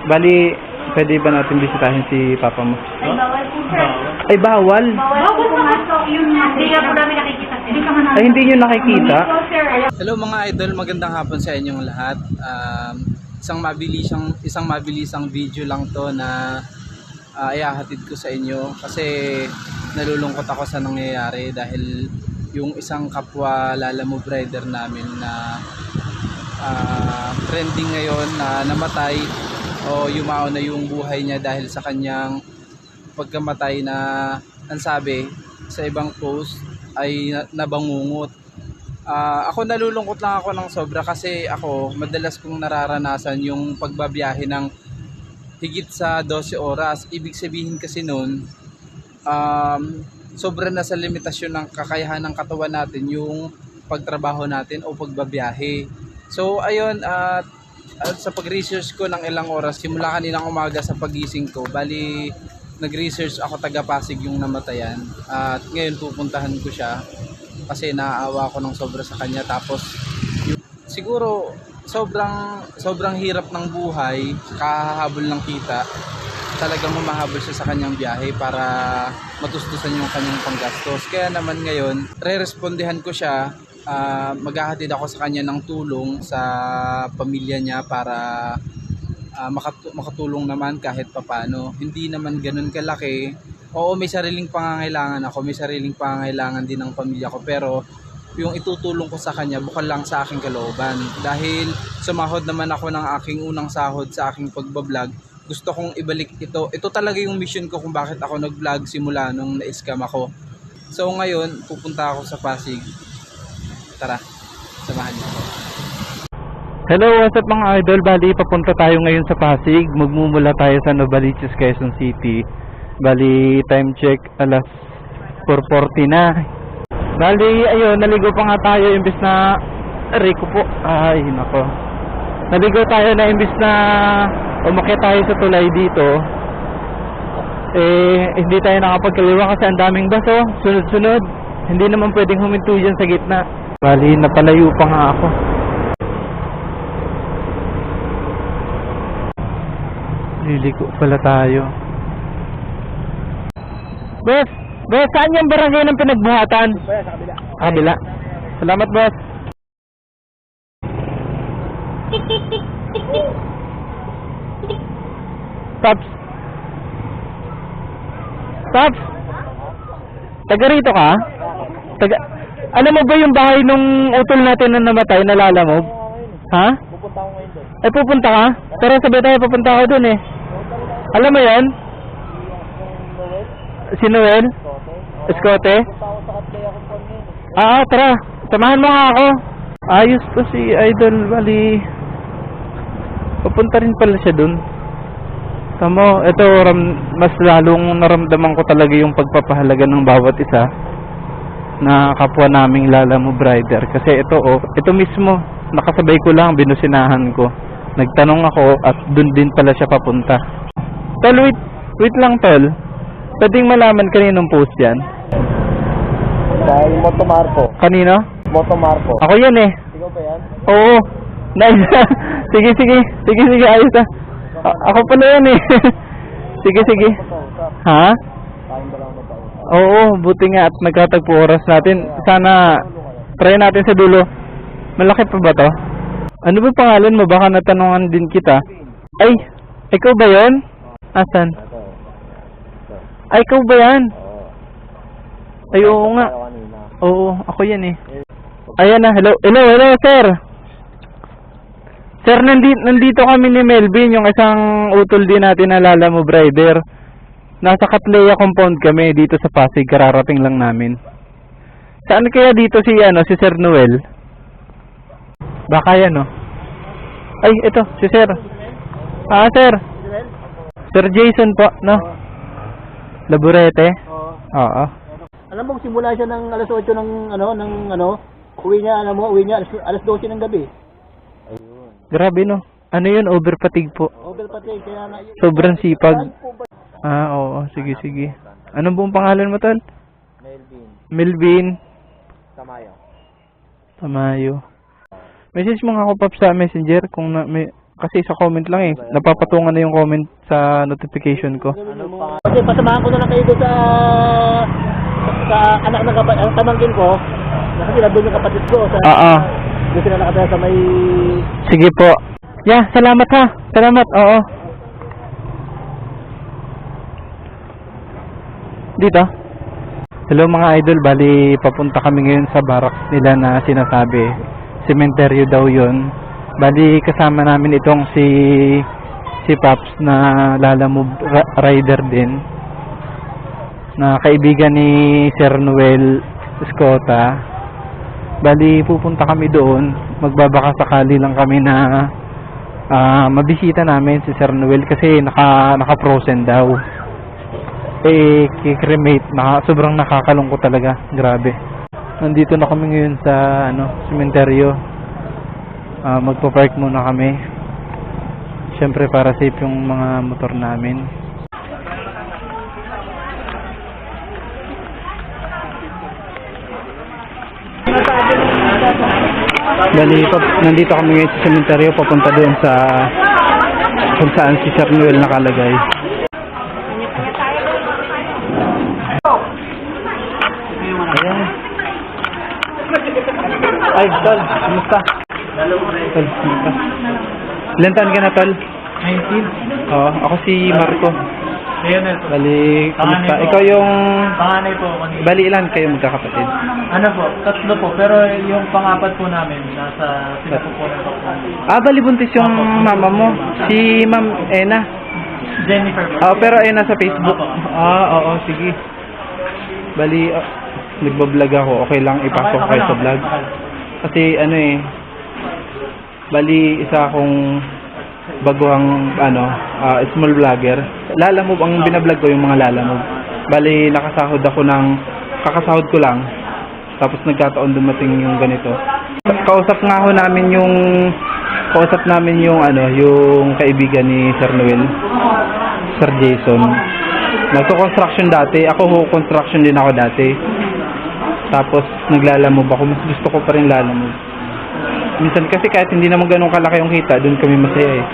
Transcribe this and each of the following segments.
Bali, pwede ba natin bisitahin si Papa mo? Ay, bawal po, sir. Ay, bawal. Bawal po pumasok. Hindi nga po namin nakikita. Hindi ka man Ay, hindi nyo nakikita? Hello mga idol, magandang hapon sa inyong lahat. Isang mabilisang video lang to na iahatid ko sa inyo kasi nalulungkot ako sa nangyayari dahil yung isang kapwa Lala Move rider namin na trending ngayon na namatay o yumao na yung buhay niya dahil sa kanyang pagkamatay na ang sabi sa ibang post ay nabangungot. Ako nalulungkot lang ako ng sobra kasi ako madalas kong nararanasan yung pagbabiyahe ng higit sa 12 oras. Ibig sabihin kasi noon sobra na sa limitasyon ng kakayahan ng katawan natin yung pagtrabaho natin o pagbabiyahe. So ayun, sa pag-research ko ng ilang oras simula kaninang umaga sa pagising ko, bali nag-research ako taga Pasig yung namatayan at ngayon pupuntahan ko siya kasi naaawa ako ng sobra sa kanya. Tapos siguro sobrang hirap ng buhay, kahahabol ng kita, talagang humahabol siya sa kanyang biyahe para matustusan yung kanyang panggastos. Kaya naman ngayon re-respondihan ko siya. Maghahatid ako sa kanya ng tulong sa pamilya niya para makatulong naman kahit papano. Hindi naman ganun kalaki. Oo, may sariling pangangailangan ako, may sariling pangangailangan din ng pamilya ko, pero yung itutulong ko sa kanya bukal lang sa aking kalooban. Dahil sumahod naman ako ng aking unang sahod sa aking pagbablog, gusto kong ibalik ito. Ito talaga yung mission ko kung bakit ako nag-vlog simula nung na-scam ako. So ngayon, pupunta ako sa Pasig. Tara, samahan niyo ako. Hello, what's up mga idol? Bali, papunta tayo ngayon sa Pasig. Magmumula tayo sa Novaliches, Quezon City. Bali, time check, alas 4:40 na. Bali, ayun, naligo pa nga tayo imbis na Rico po. Ay, nako. Naligo tayo na imbis na umakyat tayo sa tulay dito. Hindi tayo nakapagkaliwa kasi ang daming baso. Sunod-sunod. Hindi naman pwedeng huminto dyan sa gitna. Bali, napalayo pa nga ako. Liliko pala tayo. Boss, saan yung barangay ng pinagbuhatan? Sa kabila. Kabila. Salamat, boss. Pops. Taga rito ka? Alam mo ba yung bahay nung utol natin na namatay, na Lala Move? Ha? Pupunta ako ngayon doon. Ay, pupunta ka? Tara, sabay tayo, pupunta ako dun eh. Alam mo yan? Si Noel? Escote? Pupunta ako sa Katlaya kung paano ngayon. Tara. Samahan mo nga ako. Ayos to si Idol. Bali, pupunta rin pala siya dun. Tamo, ito, mas lalong naramdaman ko talaga yung pagpapahalaga ng bawat isa na kapwa naming Lala Move rider. Kasi ito mismo, nakasabay ko lang, binusinahan ko. Nagtanong ako at dun din pala siya papunta. Tol, wait lang tol. Pwedeng malaman kaninong post yan? Dahil Moto Marco. Kanino? Moto Marco. Ako yan eh. Ikaw ba yan? Oo. Nice. Sige, ayos ah. Ako pala yan eh. Sige. Ha? Kain ba lang matao? Oo, buti nga at nagkatagpo oras natin. Sana try natin sa dulo. Malaki pa ba to? Ano ba pangalan mo? Baka natanungan din kita. Ay, ikaw ba yan? Asan? Ay, ikaw ba yan? Ay, oo nga. Oo, ako yan eh. Ayan na, hello, sir. Sir, nandito kami ni Melvin, yung isang utol din natin na Lala Move rider. Nasa Katlaya compound kami dito sa Pasig, kararating lang namin. Saan kaya dito si Sir Noel? Baka yan, no? Ay, ito, si Sir. Sir. Sir Jason po, no? Laburete? Oo. Alam mo, simula siya ng alas 8 uwi niya alas 12 ng gabi. Grabe, no? Ano yun? Overfatigue po. Overfatigue, kaya na yun. Sobrang sipag. Oo. Sige. Anong buong pangalan mo, tol? Melvin. Tamayo. Message mo nga ako, Pop, sa Messenger kung Kasi sa comment lang eh. Napapatungan na yung comment sa notification ko. Kasi pasamahan ko na lang kayo doon sa anak ng ang pamangkin ko. Kasi nandun yung kapatid ko. Oo. Doon sila nakataya sa may... Sige po. Yeah, salamat ha. Salamat, oo. Dito. Hello mga idol, bali papunta kami ngayon sa barracks nila na sinasabi. Cementerio daw yun. Bali kasama namin itong si Paps na Lalamove rider din. Na kaibigan ni Sir Noel Escota. Bali pupunta kami doon. Magbabaka sakali lang kami na mabisita namin si Sir Noel kasi naka-frozen daw. Kikremate, sobrang nakakalungkot talaga, grabe. Nandito na kami ngayon sa cementerio. Magpo-park muna kami. Syempre para safe yung mga motor namin. Bali, nandito kami ngayon sa cementerio papunta doon sa kung saan si Sir Noel nakalagay. Ayan. Ay, Tol, kumusta? Tol, kumusta? Ilan taon ka na, Tol? 19. Oo, ako si Marco. Leonel po. Bali, kumusta? Panganay po. Ikaw yung... Panganay po. Bali, ilan kayo magkakapatid? Ano po? Tatlo po. Pero yung pangapat po namin, nasa pinapupunan po. Bali buntis yung mama mo. Si Ma'am Ena. Jennifer po. Pero Ena sa Facebook. Opo. Oo, sige. Bali, nagbablog ako. Okay lang ipasok kayo sa vlog. Kasi bali isa akong baguhang small vlogger. Lalamove ang binablog ko, yung mga Lalamove. Bali kakasahod ko lang. Tapos nagkataon dumating yung ganito. Kausap namin yung kaibigan ni Sir Noel, Sir Jason. Nagko-construction dati. Ako construction din ako dati. Tapos naglalamove ako. Mas gusto ko pa rin lalamove. Minsan kasi kahit hindi naman ganun kalaki yung kita, doon kami masaya eh.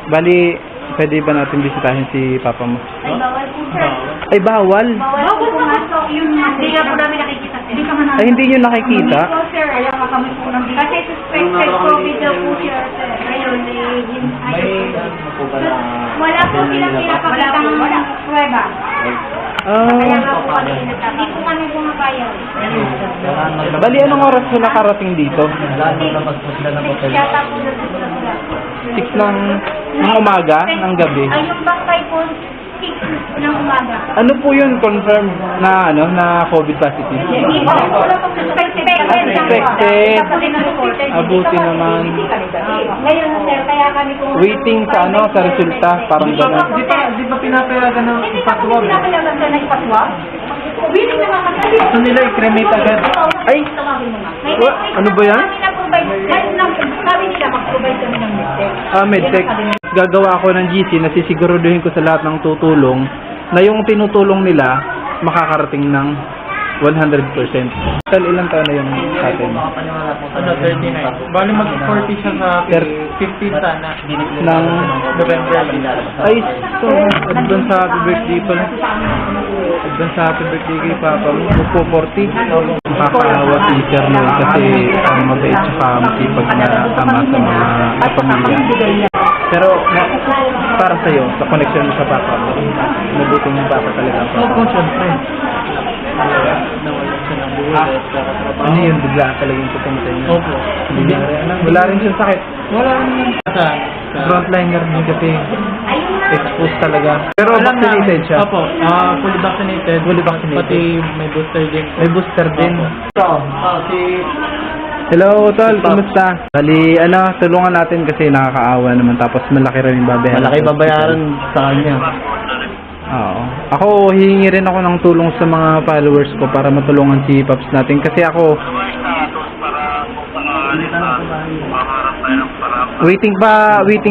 Bali, pwede ba natin bisitahin si Papa mo? Ay, bawal po, sir. Ay, bawal? Bawal po pumasok. Hindi nga po namin nakikita, sir. Ay, hindi nyo nakikita? Hindi po, sir. Kaya nga kami po nang... Kasi suspected COVID daw po siya, sir. Ngayon, wala po silang pinapakitang prueba. Kaya nga po kami nagsabi. Hindi po kami pumapayag. Bali, anong oras po nakarating dito? Yata po na sila. 6 ng umaga, ng gabi. Ay, yung bangkay po, 6 ng umaga. Ano po yun? Confirm na COVID positive? Hindi po, wala pong suspected. Unexpected. Abuti naman. Ngayon, sir, kaya kami kung... Waiting sa sa resulta, parang gano'n. Di ba pinapayagan ng ipatwag? Hindi namin naman na ipatwag. Willing naman kasi. Gusto nila i-cremate agad. Ay! Ano ba yan? Sabi nila mag-provide kami ng medtech. Medtech. Gagawa ako ng GC na sisiguraduhin ko sa lahat ng tutulong na yung tinutulong nila makakarating ng 100%. Tal, ilang taon na yung atin? 39. Bali mag-40 siya sa 15 sana. Ng November. Ay, so, advance happy birthday pala. Advance happy birthday kay Papa mo. Magpo 40. Nakakaawa si Sir Noel kasi mabait tsaka masipag na tama sa mga kapamilya. Pero para sa'yo, sa connection mo sa Papa mo, mabuti ng Papa talaga ang Papa mo. Siyempre. Ano yun, bigla talaga yung pupunta niya? Opo. Wala rin siyang sakit. Wala naman. Frontliner din kasi exposed talaga. Pero Alam vaccinated namin. siya. Opo. Fully vaccinated. Fully vaccinated. Pati may booster din. May booster din. Si... Hello, Tol. Kumusta? Bali, tulungan natin kasi nakakaawa naman tapos malaki rin yung babayaran. Malaki babayaran sa kanya. Oo. Ako, hihingi rin ako ng tulong sa mga followers ko para matulungan si Paps natin. Kasi ako, waiting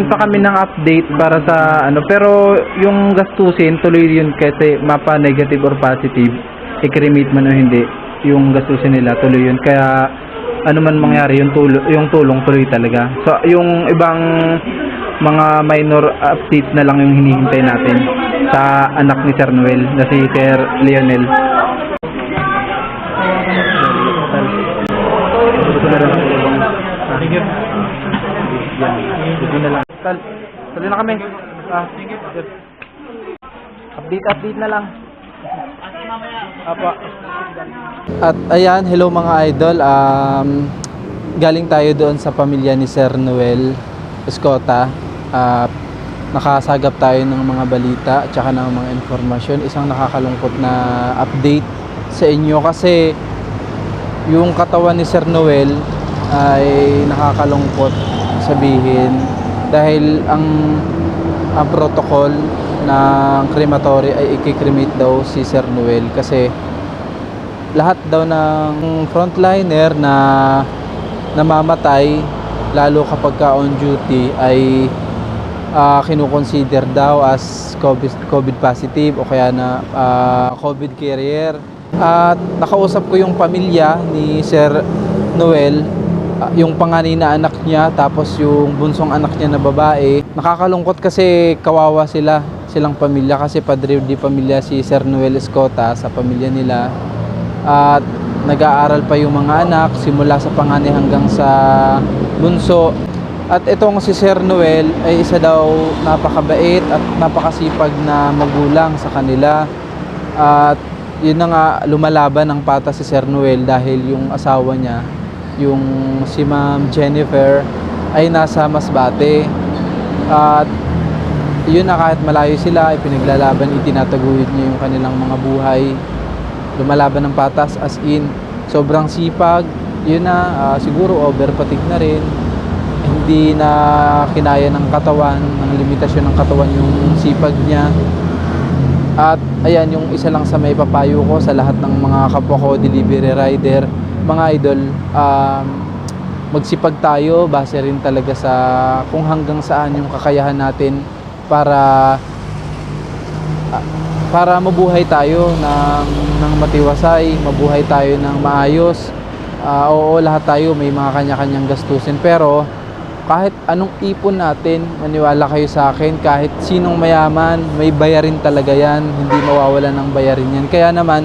pa kami ng update para sa pero yung gastusin, tuloy yun kasi mapa negative or positive, i-cremate man o hindi, yung gastusin nila, tuloy yun. Kaya, ano man mangyari yung tulong tuloy talaga. So yung ibang mga minor updates na lang yung hinihintay natin sa anak ni Sir Noel na si Sir Lionel. Tuloy na kami. Update na lang. Apa. At ayan, hello mga idol. Galing tayo doon sa pamilya ni Sir Noel Escota. Nakasagap tayo ng mga balita at saka ng mga informasyon. Isang nakakalungkot na update sa inyo kasi yung katawan ni Sir Noel ay nakakalungkot sabihin dahil ang protocol ng crematory ay i-cremate daw si Sir Noel kasi lahat daw ng frontliner na namamatay lalo kapag ka on duty ay kinukonsider daw as COVID positive o kaya na COVID carrier. At nakausap ko yung pamilya ni Sir Noel, yung panganay na anak niya tapos yung bunsong anak niya na babae. Nakakalungkot kasi kawawa silang pamilya kasi padre di pamilya si Sir Noel Escota sa pamilya nila. At nag-aaral pa yung mga anak simula sa panganay hanggang sa bunso. At itong si Sir Noel ay isa daw napakabait at napakasipag na magulang sa kanila. At yun na nga, lumalaban ang patas si Sir Noel dahil yung asawa niya, yung si Ma'am Jennifer, ay nasa Masbate. At yun na, kahit malayo sila, ay pinaglalaban, itinataguyod niya yung kanilang mga buhay. Lumalaban ng patas, as in, sobrang sipag. Yun na, siguro overpatig na rin. Hindi na kinaya ng katawan, ng limitasyon ng katawan yung sipag niya. At ayan, yung isa lang sa may papayo ko sa lahat ng mga kapwa ko delivery rider, mga idol, magsipag tayo base rin talaga sa kung hanggang saan yung kakayahan natin para mabuhay tayo ng matiwasay, mabuhay tayo ng maayos. Oo, lahat tayo may mga kanya-kanyang gastusin, pero kahit anong ipon natin, maniwala kayo sa akin, kahit sinong mayaman, may bayarin talaga yan. Hindi mawawalan ng bayarin yan. Kaya naman,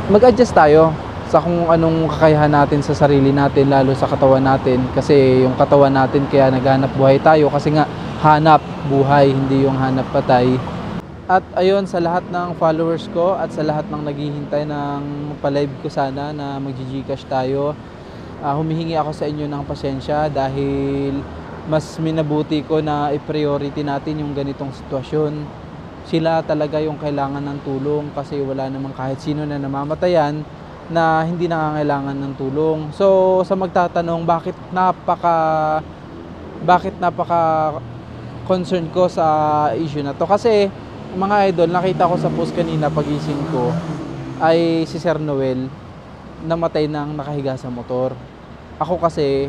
mag-adjust tayo sa kung anong kakayahan natin sa sarili natin, lalo sa katawan natin. Kasi yung katawan natin, kaya naghanap buhay tayo. Kasi nga, hanap buhay, hindi yung hanap patay. At ayun, sa lahat ng followers ko at sa lahat ng naghihintay ng pa-live ko sana na mag-Gcash tayo, humihingi ako sa inyo ng pasensya dahil mas minabuti ko na i-priority natin yung ganitong sitwasyon. Sila talaga yung kailangan ng tulong kasi wala namang kahit sino na namamatayan na hindi nangangailangan ng tulong. So sa magtatanong bakit napaka concern ko sa issue na to, kasi mga idol, nakita ko sa post kanina pagising ko ay si Sir Noel namatay nang nakahiga sa motor. Ako kasi,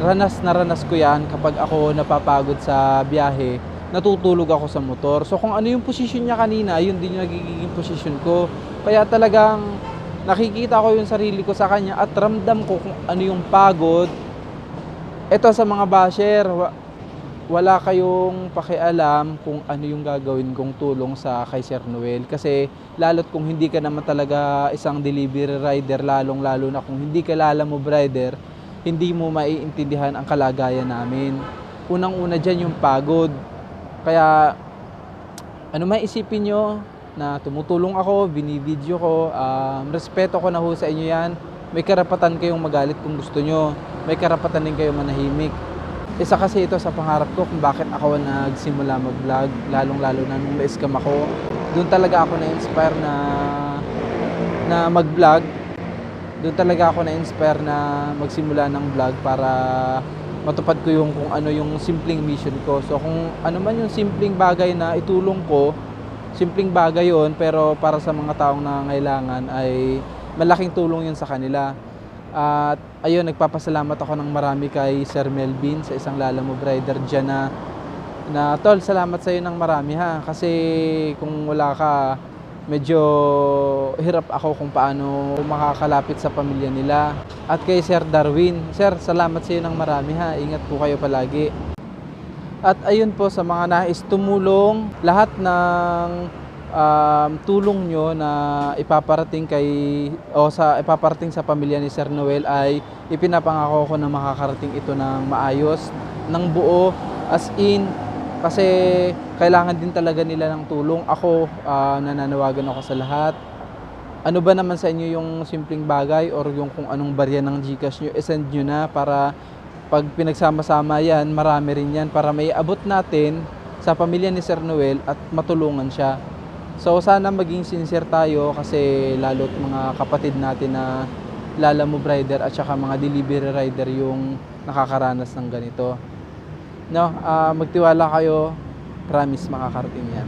ranas ko yan kapag ako napapagod sa biyahe, natutulog ako sa motor. So kung ano yung posisyon niya kanina, yun din yung nagiging posisyon ko. Kaya talagang nakikita ko yung sarili ko sa kanya at ramdam ko kung ano yung pagod. Ito sa mga basher, wala kayong pakialam kung ano yung gagawin kong tulong sa kay Sir Noel. Kasi lalo't kung hindi ka naman talaga isang delivery rider, lalong-lalo na kung hindi ka lalamove rider, hindi mo maiintindihan ang kalagayan namin. Unang-una dyan yung pagod. Kaya ano may isipin nyo na tumutulong ako, binibidyo ko, respeto ko na ho sa inyo yan. May karapatan kayong magalit kung gusto nyo. May karapatan din kayong manahimik. Isa kasi ito sa pangarap ko kung bakit ako nagsimula mag-vlog, lalong-lalo na nung na-scam ako. Doon talaga ako na-inspire na mag-vlog. Doon talaga ako na-inspire na magsimula ng vlog para matupad ko yung kung ano yung simpleng mission ko. So kung ano man yung simpleng bagay na itulong ko, simpleng bagay yon, pero para sa mga taong nangangailangan ay malaking tulong yun sa kanila. At ayun, nagpapasalamat ako ng marami kay Sir Melvin sa isang lalamove rider dyan na tol, salamat sa iyo ng marami ha. Kasi kung wala ka, medyo hirap ako kung paano makakalapit sa pamilya nila. At kay Sir Darwin, Sir, salamat sa iyo ng marami ha. Ingat po kayo palagi. At ayun po sa mga nais tumulong, lahat ng tulong nyo na ipaparating ipaparating sa pamilya ni Sir Noel ay ipinapangako ko na makakarating ito ng maayos, ng buo, as in, kasi kailangan din talaga nila ng tulong. Ako, nananawagan ako sa lahat. Ano ba naman sa inyo yung simpleng bagay or yung kung anong barya ng GCash nyo, isend nyo na para pag pinagsama-sama yan, marami rin yan para may abot natin sa pamilya ni Sir Noel at matulungan siya. So sana maging sincere tayo kasi lalo't mga kapatid natin na Lala Move Rider at saka mga delivery rider yung nakakaranas ng ganito. No, magtiwala kayo, promise makakarating yan.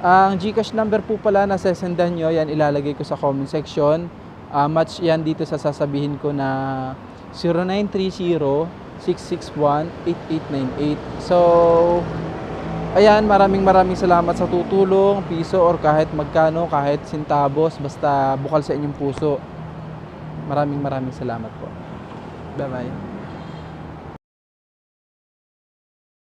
Ang GCash number po pala na sesendan nyo, yan ilalagay ko sa comment section. Match yan dito sa sasabihin ko na 0930-661-8898. So, ayan, maraming salamat sa tutulong, piso or kahit magkano, kahit sintabos, basta bukal sa inyong puso. Maraming salamat po. Bye-bye.